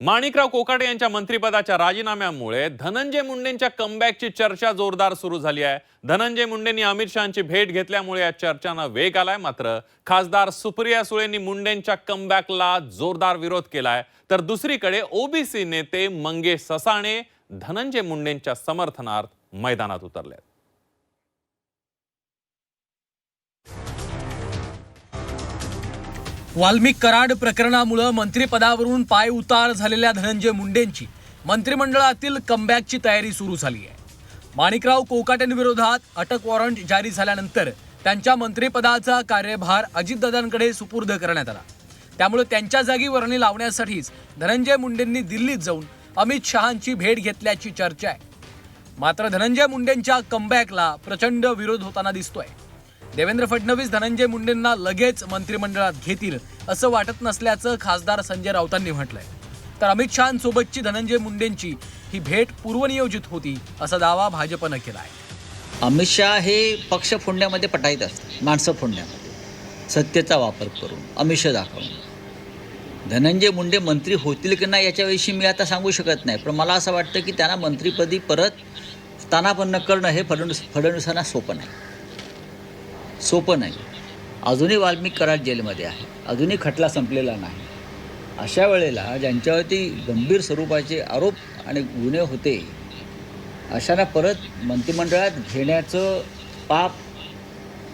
माणिकराव कोकाटे यांच्या मंत्रिपदाच्या राजीनाम्यामुळे धनंजय मुंडेंच्या कमबॅकची चर्चा जोरदार सुरू झाली आहे। धनंजय मुंडेंनी अमित शहांची भेट घेतल्यामुळे या चर्चांना वेग आलाय। मात्र खासदार सुप्रिया सुळेंनी मुंडेंच्या कमबॅकला जोरदार विरोध केलाय, तर दुसरीकडे ओबीसी नेते मंगेश ससाणे धनंजय मुंडेंच्या समर्थनार्थ मैदानात उतरले। वाल्मिक कराड प्रकरणामुळे मंत्रिपदावरून पाय उतार झालेल्या धनंजय मुंडेंची मंत्रिमंडळातील कमबॅकची तयारी सुरू झाली आहे। माणिकराव कोकाटेंविरोधात अटक वॉरंट जारी झाल्यानंतर त्यांच्या मंत्रिपदाचा कार्यभार अजितदादांकडे सुपूर्द करण्यात आला। त्यामुळे त्यांच्या जागी वर्णी लावण्यासाठीच धनंजय मुंडेंनी दिल्लीत जाऊन अमित शहांची भेट घेतल्याची चर्चा आहे। मात्र धनंजय मुंडेंच्या कमबॅकला प्रचंड विरोध होताना दिसतोय। देवेंद्र फडणवीस धनंजय मुंडेंना लगेच मंत्रिमंडळात घेतील असं वाटत नसल्याचं खासदार संजय राऊतांनी म्हटलंय। तर अमित शहांसोबतची धनंजय मुंडेंची ही भेट पूर्वनियोजित होती असा दावा भाजपनं केला आहे। अमित शहा हे पक्ष फोडण्यामध्ये पटाईत असतात, माणसं फोडण्यामध्ये सत्तेचा वापर करून आमिष दाखवून। धनंजय मुंडे मंत्री होतील की नाही याच्याविषयी मी आता सांगू शकत नाही, पण मला असं वाटतं की त्यांना मंत्रिपदी परत स्थानापन्न करणं हे फडणवीसांना सोपं नाही। अजूनही वाल्मिक कराड जेलमध्ये आहे, अजूनही खटला संपलेला नाही। अशा वेळेला ज्यांच्यावरती गंभीर स्वरूपाचे आरोप आणि गुन्हे होते अशांना परत मंत्रिमंडळात घेण्याचं पाप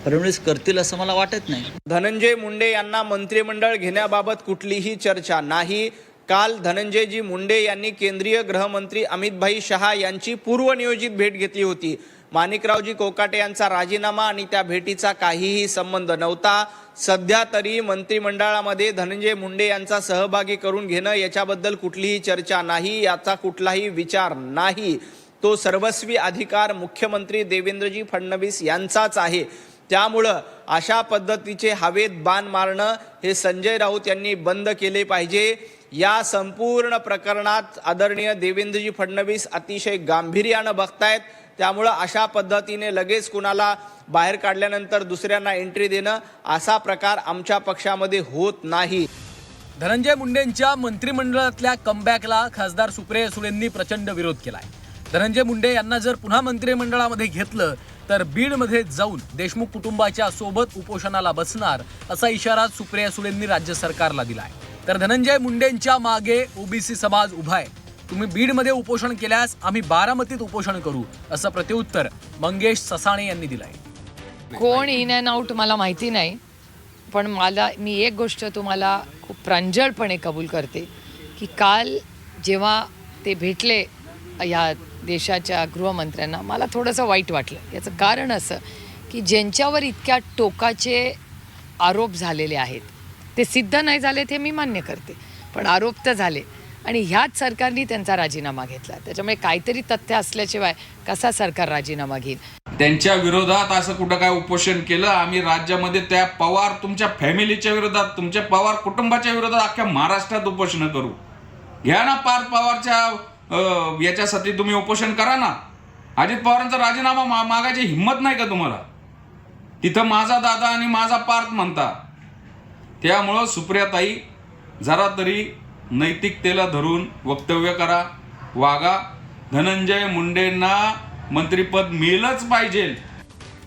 फडणवीस करतील असं मला वाटत नाही। धनंजय मुंडे यांना मंत्रिमंडळ घेण्याबाबत कुठलीही चर्चा नाही। काल धनंजयजी मुंडे यांनी केंद्रीय गृहमंत्री अमित शहा यांची पूर्वनियोजित भेट घेतली होती। माणिकरावजी कोकाटे यांचा राजीनामा आणि त्या भेटीचा काहीही संबंध नव्हता। सध्या तरी मंत्रिमंडळामध्ये धनंजय मुंडे यांचा सहभागी करून घेणं याच्याबद्दल कुठलीही चर्चा नाही, याचा कुठलाही विचार नाही। तो सर्वस्वी अधिकार मुख्यमंत्री देवेंद्रजी फडणवीस यांचाच आहे। त्यामुळं अशा पद्धतीचे हवेत बाण मारणं हे संजय राऊत यांनी बंद केले पाहिजे। या संपूर्ण प्रकरणात आदरणीय देवेंद्रजी फडणवीस अतिशय गांभीर्यानं बघतायत। त्यामुळं अशा पद्धतीने लगेच कुणाला बाहेर काढल्यानंतर दुसऱ्यांना एंट्री देणं असा प्रकार आमच्या पक्षामध्ये होत नाही। धनंजय मुंडेंच्या मंत्रिमंडळातल्या कमबॅकला खासदार सुप्रिया सुळेंनी प्रचंड विरोध केलाय। धनंजय मुंडे यांना जर पुन्हा मंत्रिमंडळामध्ये घेतलं तर बीडमध्ये जाऊन देशमुख कुटुंबाच्या सोबत उपोषणाला बसणार असा इशारा सुप्रिया सुळेंनी राज्य सरकारला दिलाय। तर धनंजय मुंडेंच्या मागे ओबीसी समाज उभा आहे, तुम्ही बीडमध्ये उपोषण केल्यास आम्ही बारामतीत उपोषण करू असं प्रत्युत्तर मंगेश ससाणे यांनी दिलंय। कोण इन अँड आउट मला माहिती नाही, पण मी एक गोष्ट तुम्हाला खूप प्रांजळपणे कबूल करते की काल जेव्हा ते भेटले या देशाच्या गृहमंत्र्यांना मला थोडंसं वाईट वाटलं। याचं कारण असं की ज्यांच्यावर इतक्या टोकाचे आरोप झालेले आहेत ते सिद्ध नाही झाले ते मी मान्य करते, पण आरोप तर झाले आणि ह्याच सरकारने त्यांचा राजीनामा घेतला। त्याच्यामुळे काहीतरी तथ्य असल्याशिवाय कसा सरकार राजीनामा घेईल? त्यांच्या विरोधात असं कुठं काय उपोषण केलं आम्ही राज्यामध्ये? त्या पवार तुमच्या फॅमिलीच्या विरोधात, तुमच्या पवार कुटुंबाच्या विरोधात अख्ख्या महाराष्ट्रात उपोषण करू घ्या ना। पार्थ पवारच्या याच्यासाठी तुम्ही उपोषण करा ना। अजित पवारांचा राजीनामा मागायची हिंमत नाही का तुम्हाला? तिथं माझा दादा आणि माझा पार्थ म्हणता। त्यामुळं सुप्रियाताई जरा तरी नैतिकतेला धरून वक्तव्य करा, वागा। धनंजय मुंडेंना मंत्रिपद मिळलंच पाहिजे।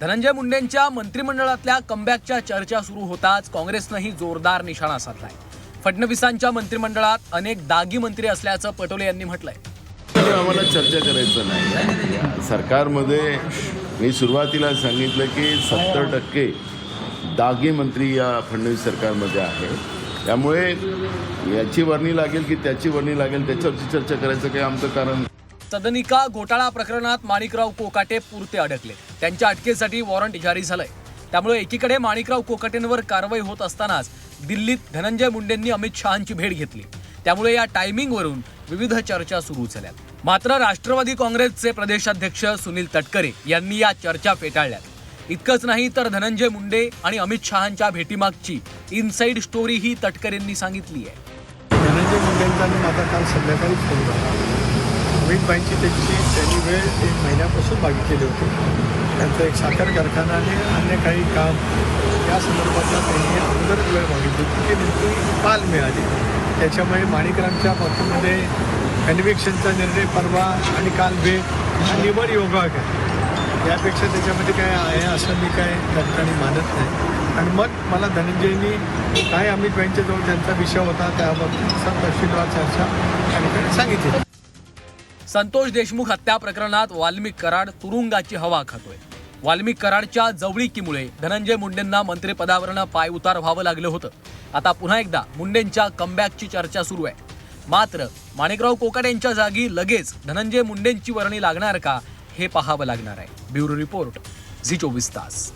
धनंजय मुंडेंच्या मंत्रिमंडळातल्या कमबॅकच्या चर्चा सुरू होताच काँग्रेसनंही जोरदार निशाणा साधलाय। फडणवीसांच्या मंत्रिमंडळात अनेक दागी मंत्री असल्याचं पटोले यांनी म्हटलंय। आम्हाला चर्चा करायचं नाही सरकारमध्ये। मी सुरुवातीला सांगितलं की 70% दागी मंत्री या फडणवीस सरकारमध्ये आहे। त्यामुळे याची वर्णी लागेल की त्याची वर्णी लागेल त्याच्यावरची चर्चा करायचं काही आमचं कारण। सदनिका घोटाळा प्रकरणात माणिकराव कोकाटे पुरते अडकले, त्यांच्या अटकेसाठी वॉरंट जारी झालंय। त्यामुळे एकीकडे माणिकराव कोकाटेंवर कारवाई होत असतानाच दिल्लीत धनंजय मुंडेंनी अमित शहांची भेट घेतली। त्यामुळे या टायमिंगवरून विविध चर्चा सुरू झाल्यात। मात्र राष्ट्रवादी काँग्रेसचे प्रदेशाध्यक्ष सुनील तटकरे यांनी या चर्चा फेटाळल्यात। इतकंच नाही तर धनंजय मुंडे आणि अमित शहांच्या भेटीमागची इनसाइड स्टोरी ही तटकरेंनी सांगितली आहे। धनंजय मुंडेंचा माझा काल संध्याकाळी फोन झाला। अमितभाईंची त्यांनी वेळ 1 महिन्यापासून मागितलेली होती। त्यांचा एक साखर कारखाना आणि अन्य काही काम या संदर्भातला त्यांनी अगोदर वेळ मागितली होती, ती नेमकी काल मिळाली। त्याच्यामुळे माणिकरावच्या बाबतीमध्ये कन्व्हिक्शनचा निर्णय परवा आणि काल भेट हा निवड योगायोग आहे. यापेक्षा त्याच्यामध्ये काय आहे असं मी काय त्या ठिकाणी मानत नाही. आणि मग मला धनंजयनी काय अमित भाईंच्या जवळ त्यांचा विषय होता त्याबाबतीत तपशीलवार चर्चा त्या ठिकाणी सांगितली. संतोष देशमुख हत्या प्रकरणात वाल्मिक कराड तुरुंगाची हवा खातोय. वाल्मिक कराडच्या जवळीकीमुळे धनंजय मुंडेंना मंत्रिपदावरनं पाय उतार व्हावं लागलं होतं. आता पुन्हा एकदा मुंडेंच्या कमबॅकची चर्चा सुरू आहे. मात्र माणिकराव कोकाटे यांच्या जागी लगेच धनंजय मुंडेंची वर्णी लागणार का हे पाहावं लागणार आहे. ब्युरो रिपोर्ट झी 24 तास.